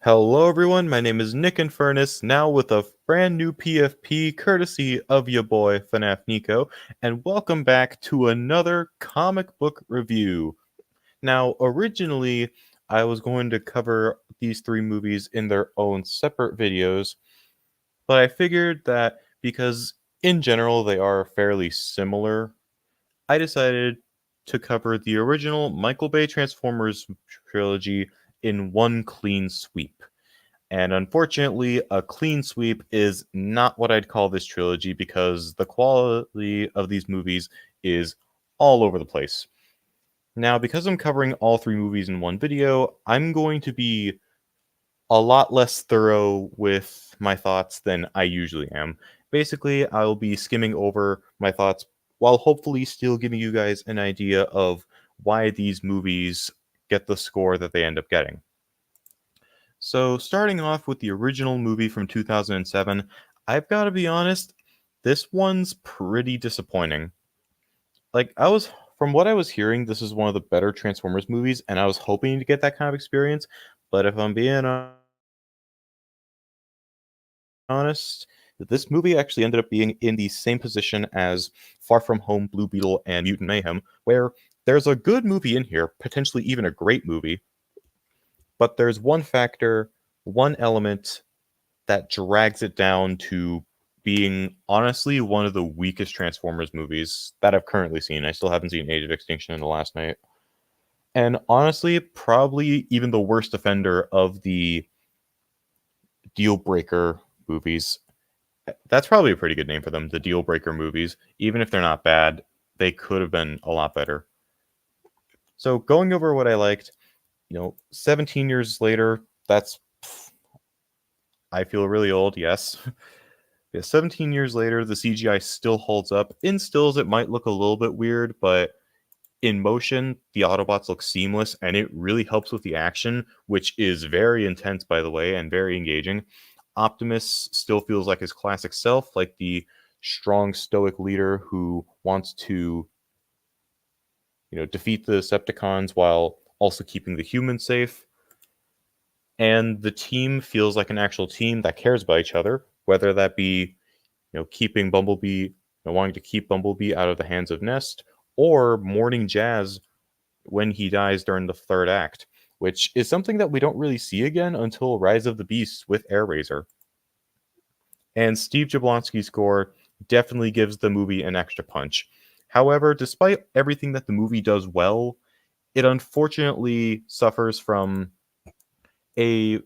Hello everyone, my name is Nick Infernus, now with a brand new PFP courtesy of your boy FNAF Nico, and welcome back to another comic book review. Now, originally, I was going to cover these three movies in their own separate videos, but I figured that because in general they are fairly similar, I decided to cover the original Michael Bay Transformers trilogy in one clean sweep. And unfortunately, a clean sweep is not what I'd call this trilogy because the quality of these movies is all over the place. Now, because I'm covering all three movies in one video, I'm going to be a lot less thorough with my thoughts than I usually am. Basically, I'll be skimming over my thoughts while hopefully still giving you guys an idea of why these movies get the score that they end up getting. So, starting off with the original movie from 2007, I've got to be honest, this one's pretty disappointing. From what I was hearing, this is one of the better Transformers movies, and I was hoping to get that kind of experience. But if I'm being honest, this movie actually ended up being in the same position as Far From Home, Blue Beetle, and Mutant Mayhem, where there's a good movie in here, potentially even a great movie, but there's one factor, one element that drags it down to being honestly one of the weakest Transformers movies that I've currently seen. I still haven't seen Age of Extinction in the last night. And honestly, probably even the worst offender of the deal breaker movies. That's probably a pretty good name for them, the deal breaker movies. Even if they're not bad, they could have been a lot better. So going over what I liked, 17 years later, I feel really old, yes. Yeah, 17 years later, the CGI still holds up. In stills, it might look a little bit weird, but in motion, the Autobots look seamless, and it really helps with the action, which is very intense, by the way, and very engaging. Optimus still feels like his classic self, like the strong, stoic leader who wants to, defeat the Decepticons while also keeping the humans safe. And the team feels like an actual team that cares about each other, whether that be keeping Bumblebee, wanting to keep Bumblebee out of the hands of Nest, or mourning Jazz when he dies during the third act, which is something that we don't really see again until Rise of the Beasts with Airraiser. And Steve Jablonsky's score definitely gives the movie an extra punch. However, despite everything that the movie does well, it unfortunately suffers from a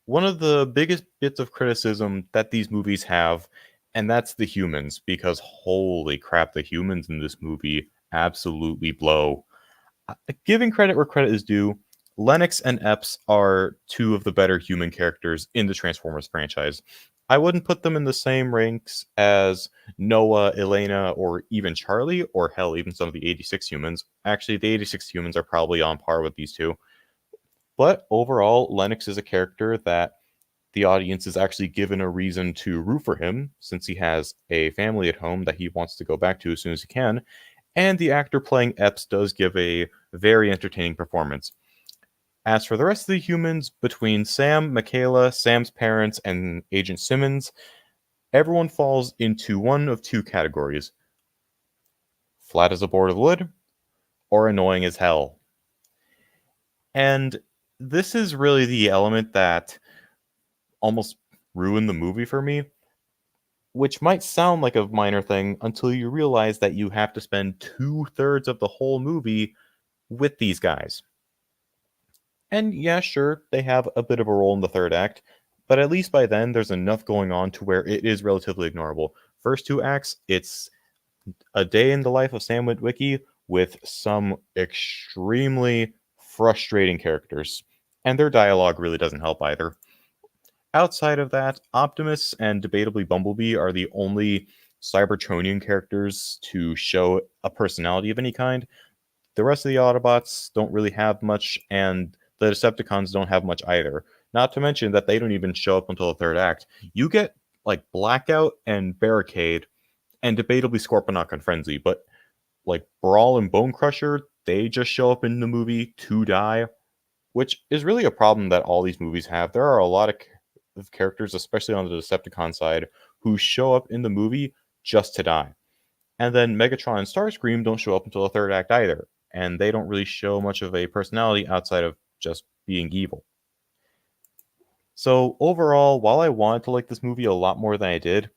one of the biggest bits of criticism that these movies have, and that's the humans, because holy crap, the humans in this movie absolutely blow. Giving credit where credit is due, Lennox and Epps are two of the better human characters in the Transformers franchise. I wouldn't put them in the same ranks as Noah, Elena, or even Charlie, or hell, even some of the 86 humans. Actually, the 86 humans are probably on par with these two. But overall, Lennox is a character that the audience is actually given a reason to root for him, since he has a family at home that he wants to go back to as soon as he can, and the actor playing Epps does give a very entertaining performance. As for the rest of the humans, between Sam, Michaela, Sam's parents, and Agent Simmons, everyone falls into one of two categories: flat as a board of wood, or annoying as hell. And this is really the element that almost ruined the movie for me, which might sound like a minor thing until you realize that you have to spend 2/3 of the whole movie with these guys. And yeah, sure, they have a bit of a role in the third act, but at least by then there's enough going on to where it is relatively ignorable. First two acts, it's a day in the life of Sam Witwicky with some extremely frustrating characters, and their dialogue really doesn't help either. Outside of that, Optimus and debatably Bumblebee are the only Cybertronian characters to show a personality of any kind. The rest of the Autobots don't really have much, and the Decepticons don't have much either. Not to mention that they don't even show up until the third act. You get like Blackout and Barricade, and debatably Scorponok and Frenzy, but like Brawl and Bone Crusher, they just show up in the movie to die. which is really a problem that all these movies have. There are a lot of characters, especially on the Decepticon side, who show up in the movie just to die. And then Megatron and Starscream don't show up until the third act either, and they don't really show much of a personality outside of just being evil. So overall, while I wanted to like this movie a lot more than I did,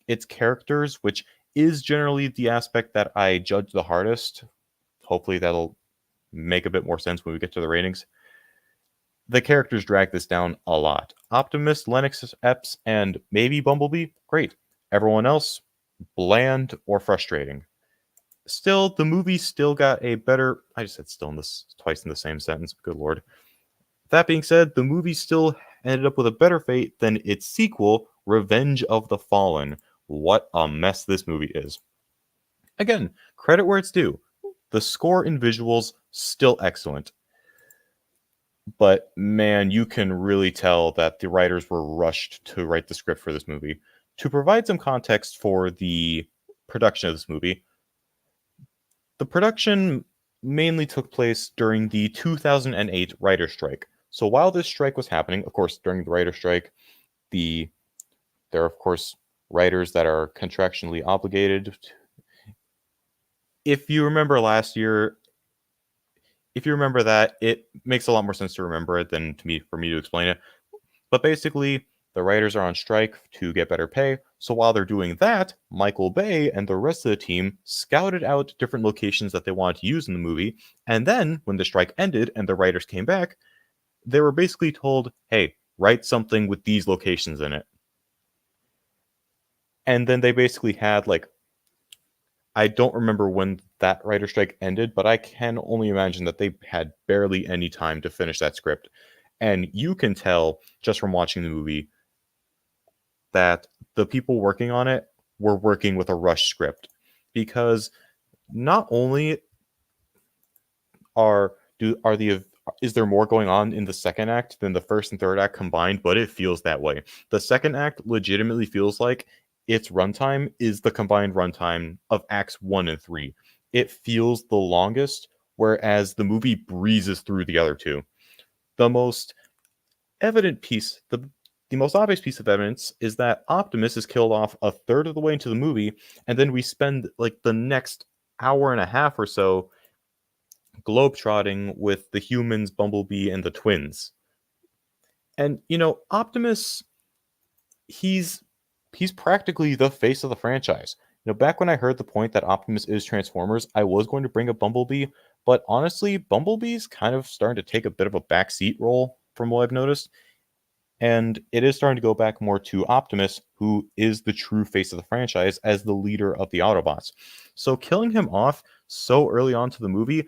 its characters, which is generally the aspect that I judge the hardest, hopefully that'll make a bit more sense when we get to the ratings. The characters drag this down a lot. Optimus, Lennox, Epps, and maybe Bumblebee, great. Everyone else, bland or frustrating. Still, the movie still got a better. I just said still in this twice in the same sentence. Good lord. That being said, the movie still ended up with a better fate than its sequel, Revenge of the Fallen. What a mess this movie is. Again, credit where it's due. The score and visuals still excellent. But man, you can really tell that the writers were rushed to write the script for this movie. To provide some context for the production of this movie, the production mainly took place during the 2008 writer's strike. So while this strike was happening, of course, during the writer's strike, there are, of course, writers that are contractually obligated. If you remember last year, if you remember that, it makes a lot more sense to remember it than for me to explain it. But basically, the writers are on strike to get better pay. So while they're doing that, Michael Bay and the rest of the team scouted out different locations that they wanted to use in the movie. And then, when the strike ended and the writers came back, they were basically told, hey, write something with these locations in it. And then they basically had, like, I don't remember when that writer strike ended, but I can only imagine that they had barely any time to finish that script. And you can tell just from watching the movie that the people working on it were working with a rush script, because not only is there more going on in the second act than the first and third act combined, but it feels that way. The second act legitimately feels like its runtime is the combined runtime of acts 1 and 3. It feels the longest, whereas the movie breezes through the other two. The most evident piece, the most obvious piece of evidence is that Optimus is killed off a third of the way into the movie, and then we spend like the next hour and a half or so globetrotting with the humans, Bumblebee, and the twins. And Optimus, he's practically the face of the franchise. Back when I heard the point that Optimus is Transformers, I was going to bring up Bumblebee, but honestly, Bumblebee's kind of starting to take a bit of a backseat role from what I've noticed. And it is starting to go back more to Optimus, who is the true face of the franchise as the leader of the Autobots. So killing him off so early on to the movie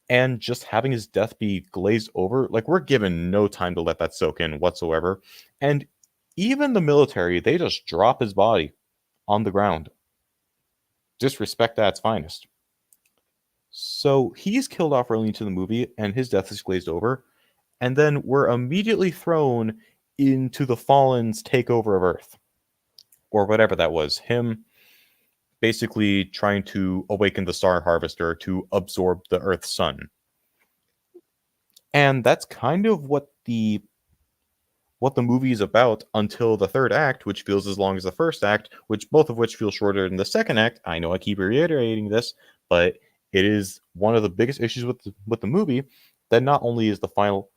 and just having his death be glazed over, like, we're given no time to let that soak in whatsoever. And even the military, they just drop his body on the ground. Disrespect at its finest. So he's killed off early into the movie, and his death is glazed over. And then we're immediately thrown into the Fallen's takeover of Earth, or whatever that was. Him basically trying to awaken the Star Harvester to absorb the Earth's sun. And that's kind of what the movie is about until the third act, which feels as long as the first act, which both of which feel shorter than the second act. I know I keep reiterating this, but it is one of the biggest issues with the movie, that not only is the final,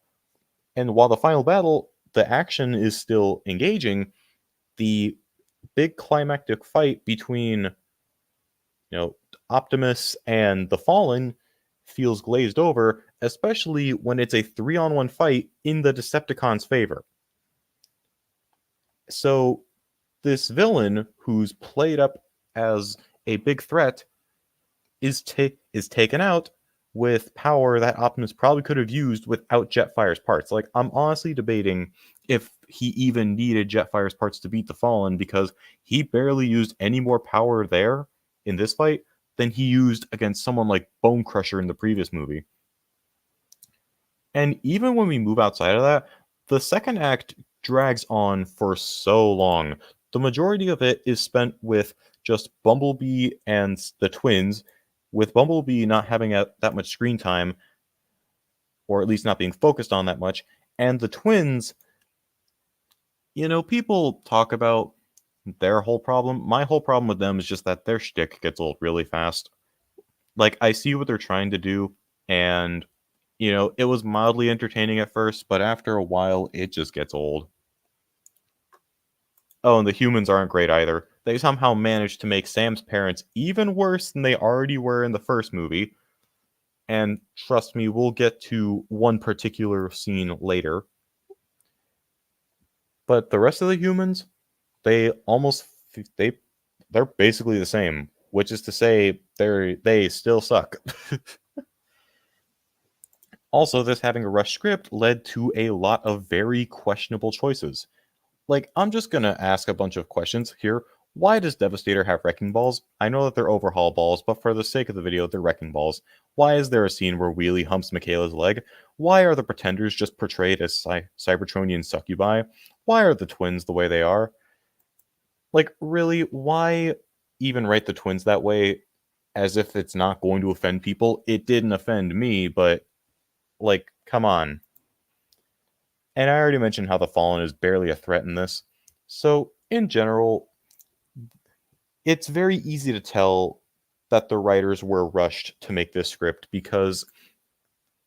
and while the final battle, the action is still engaging, the big climactic fight between Optimus and the Fallen feels glazed over, especially when it's a 3-on-1 fight in the Decepticons' favor. So this villain, who's played up as a big threat, is taken out with power that Optimus probably could have used without Jetfire's parts. Like, I'm honestly debating if he even needed Jetfire's parts to beat the Fallen, because he barely used any more power there in this fight than he used against someone like Bone Crusher in the previous movie. And even when we move outside of that, the second act drags on for so long. The majority of it is spent with just Bumblebee and the twins, with Bumblebee not having that much screen time, or at least not being focused on that much. And the twins, people talk about their whole problem. My whole problem with them is just that their shtick gets old really fast. Like, I see what they're trying to do, and, it was mildly entertaining at first, but after a while, it just gets old. Oh, and the humans aren't great either. They somehow managed to make Sam's parents even worse than they already were in the first movie. And trust me, we'll get to one particular scene later. But the rest of the humans, they almost they they're basically the same, which is to say they still suck. Also, this having a rushed script led to a lot of very questionable choices. Like, I'm just gonna ask a bunch of questions here. Why does Devastator have wrecking balls? I know that they're overhaul balls, but for the sake of the video, they're wrecking balls. Why is there a scene where Wheelie humps Michaela's leg? Why are the Pretenders just portrayed as Cybertronian succubi? Why are the twins the way they are? Like, really, why even write the twins that way as if it's not going to offend people? It didn't offend me, but, like, come on. And I already mentioned how the Fallen is barely a threat in this. So, in general, it's very easy to tell that the writers were rushed to make this script because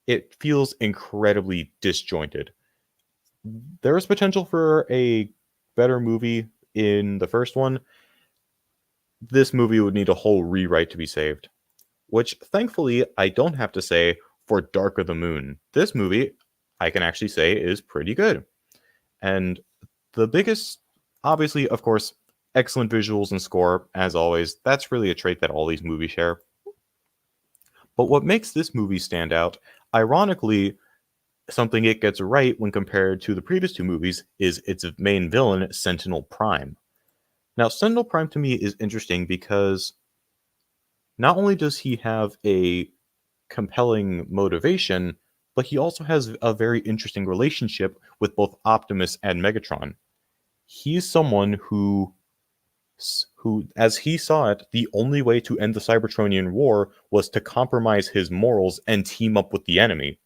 it feels incredibly disjointed. There is potential for a better movie in the first one. This movie would need a whole rewrite to be saved, which thankfully I don't have to say for Dark of the Moon. This movie, I can actually say, is pretty good. And the biggest, obviously, of course, excellent visuals and score, as always. That's really a trait that all these movies share. But what makes this movie stand out, ironically, something it gets right when compared to the previous two movies, is its main villain, Sentinel Prime. Now, Sentinel Prime to me is interesting because not only does he have a compelling motivation, but he also has a very interesting relationship with both Optimus and Megatron. He's someone who, as he saw it, the only way to end the Cybertronian war was to compromise his morals and team up with the enemy.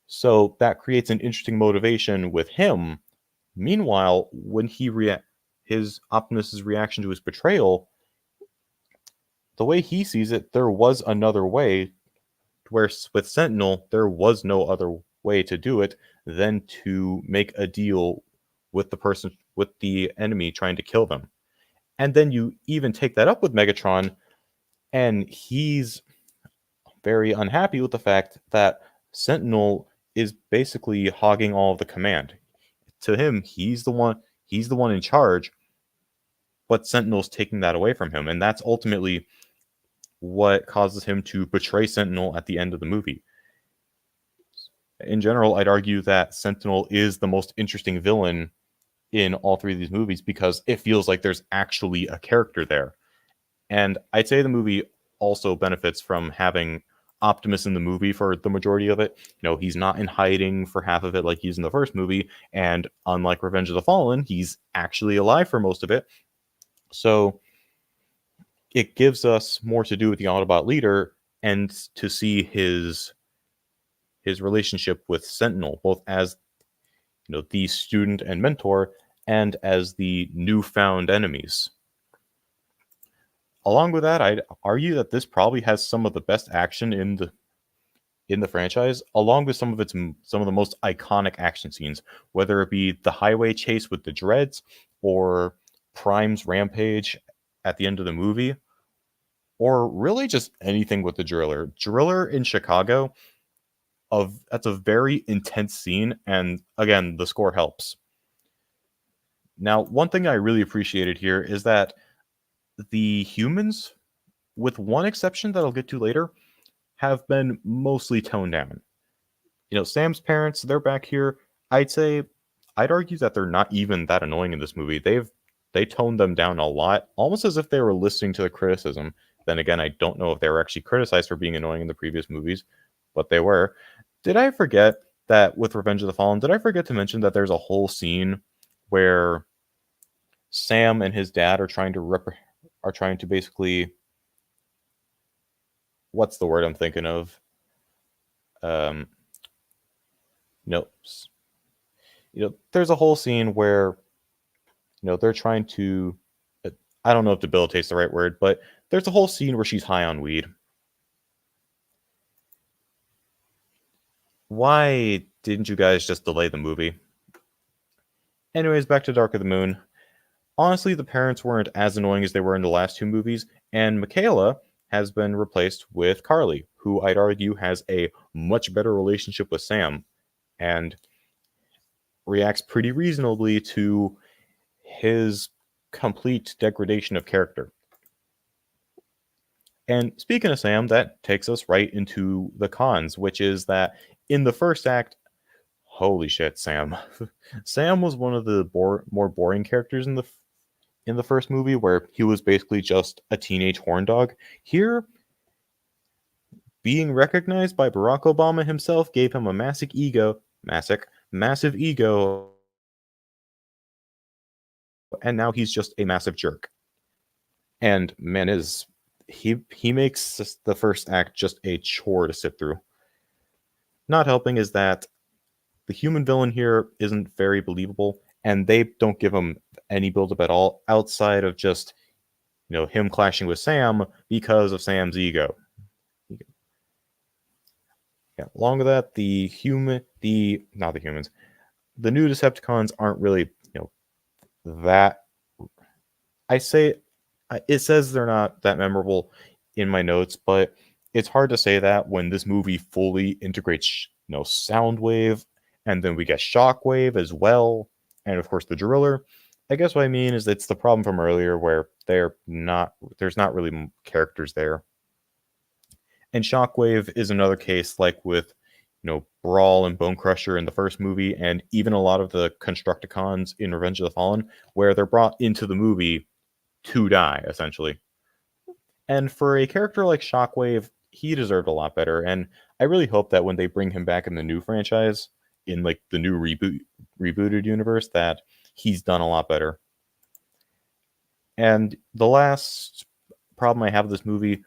So that creates an interesting motivation with him. Meanwhile, when his Optimus's reaction to his betrayal, the way he sees it, there was another way. Where with Sentinel, there was no other way to do it than to make a deal with the enemy trying to kill them. And then you even take that up with Megatron, and he's very unhappy with the fact that Sentinel is basically hogging all of the command. To him, he's the one in charge, but Sentinel's taking that away from him, and that's ultimately what causes him to betray Sentinel at the end of the movie. In general, I'd argue that Sentinel is the most interesting villain in all three of these movies because it feels like there's actually a character there. And I'd say the movie also benefits from having Optimus in the movie for the majority of it. He's not in hiding for half of it like he's in the first movie, and unlike Revenge of the Fallen, he's actually alive for most of it. So it gives us more to do with the Autobot leader and to see his relationship with Sentinel, both as the student and mentor, and as the newfound enemies. Along with that, I'd argue that this probably has some of the best action in the franchise, along with some of the most iconic action scenes, whether it be the highway chase with the Dreads or Prime's rampage at the end of the movie, or really just anything with the Driller. Driller in Chicago, that's a very intense scene, and again, the score helps. Now, one thing I really appreciated here is that the humans, with one exception that I'll get to later, have been mostly toned down. Sam's parents, they're back here. I'd argue that they're not even that annoying in this movie. They toned them down a lot, almost as if they were listening to the criticism. Then again, I don't know if they were actually criticized for being annoying in the previous movies, but they were. Did I forget that with Revenge of the Fallen, did I forget to mention that there's a whole scene where Sam and his dad are trying to basically, what's the word I'm thinking of? you know, there's a whole scene where they're trying to. I don't know if debilitate's the right word, but there's a whole scene where she's high on weed. Why didn't you guys just delay the movie? Anyways, back to Dark of the Moon. Honestly, the parents weren't as annoying as they were in the last two movies, and Michaela has been replaced with Carly, who I'd argue has a much better relationship with Sam and reacts pretty reasonably to his complete degradation of character. And speaking of Sam, that takes us right into the cons, which is that in the first act, holy shit, Sam. Sam was one of the more boring characters in the first movie, where he was basically just a teenage horn dog. Here, being recognized by Barack Obama himself gave him a massive ego, and now he's just a massive jerk. And man, he makes the first act just a chore to sit through. Not helping is that the human villain here isn't very believable, and they don't give him any build-up at all outside of just him clashing with Sam because of Sam's ego. Yeah, along with that, the new Decepticons aren't really that. It says they're not that memorable in my notes, but it's hard to say that when this movie fully integrates Soundwave, and then we get Shockwave as well, and of course the Driller. I guess what I mean is it's the problem from earlier where there's not really characters there. And Shockwave is another case like with Brawl and Bone Crusher in the first movie, and even a lot of the Constructicons in Revenge of the Fallen, where they're brought into the movie to die, essentially. And for a character like Shockwave, he deserved a lot better, and I really hope that when they bring him back in the new franchise, in like the new rebooted universe, that he's done a lot better. And the last problem I have with this movie,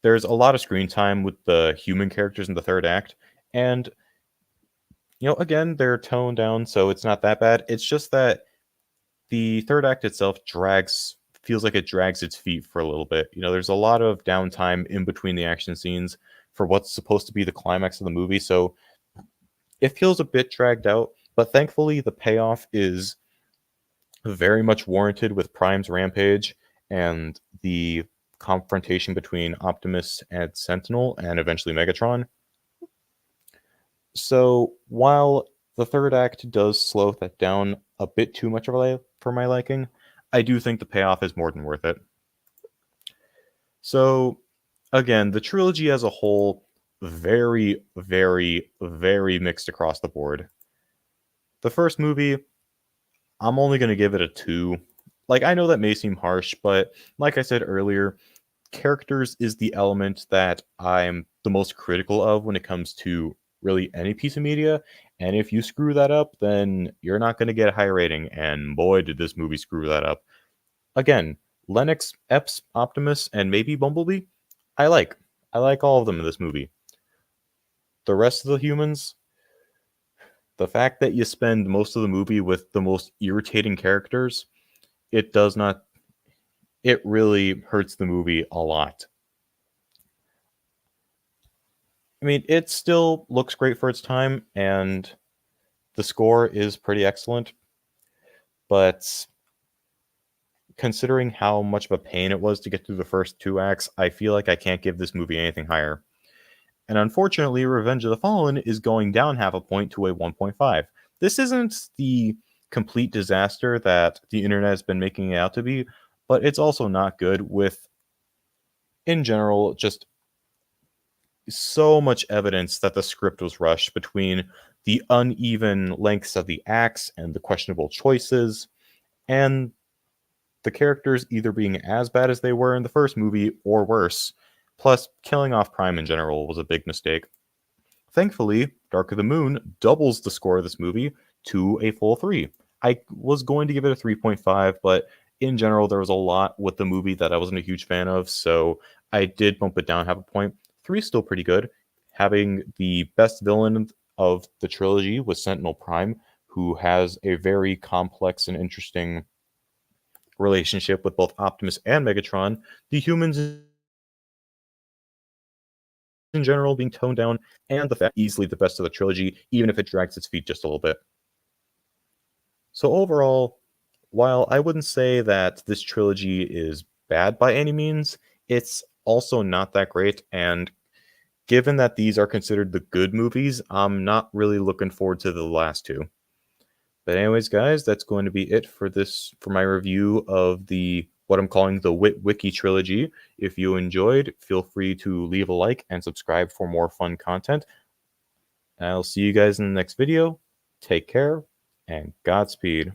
there's a lot of screen time with the human characters in the third act, and again, they're toned down, so it's not that bad. It's just that the third act itself feels like it drags its feet for a little bit. There's a lot of downtime in between the action scenes for what's supposed to be the climax of the movie, so it feels a bit dragged out, but thankfully the payoff is very much warranted with Prime's rampage and the confrontation between Optimus and Sentinel and eventually Megatron. So while the third act does slow that down a bit too much for my liking, I do think the payoff is more than worth it. So again, the trilogy as a whole, very, very, very mixed across the board. The first movie, I'm only going to give it a 2. Like, I know that may seem harsh, but like I said earlier, characters is the element that I'm the most critical of when it comes to really any piece of media. And if you screw that up, then you're not going to get a high rating. And boy, did this movie screw that up. Again, Lennox, Epps, Optimus, and maybe Bumblebee, I like all of them in this movie. The rest of the humans, the fact that you spend most of the movie with the most irritating characters, it really hurts the movie a lot. I mean, it still looks great for its time, and the score is pretty excellent, but considering how much of a pain it was to get through the first 2 acts, I feel like I can't give this movie anything higher. And unfortunately, Revenge of the Fallen is going down half a point to a 1.5. This isn't the complete disaster that the internet has been making it out to be, but it's also not good with, in general, just so much evidence that the script was rushed between the uneven lengths of the acts and the questionable choices, and the characters either being as bad as they were in the first movie or worse. Plus, killing off Prime in general was a big mistake. Thankfully, Dark of the Moon doubles the score of this movie to a full 3. I was going to give it a 3.5, but in general, there was a lot with the movie that I wasn't a huge fan of, so I did bump it down half a point. 3 is still pretty good. Having the best villain of the trilogy was Sentinel Prime, who has a very complex and interesting relationship with both Optimus and Megatron. The humans in general being toned down, and the fact easily the best of the trilogy, even if it drags its feet just a little bit. So overall, while I wouldn't say that this trilogy is bad by any means, it's also not that great, and given that these are considered the good movies, I'm not really looking forward to the last two. But anyways, guys, that's going to be it for my review of the what I'm calling the Witwicky trilogy. If you enjoyed, feel free to leave a like and subscribe for more fun content. I'll see you guys in the next video. Take care and Godspeed.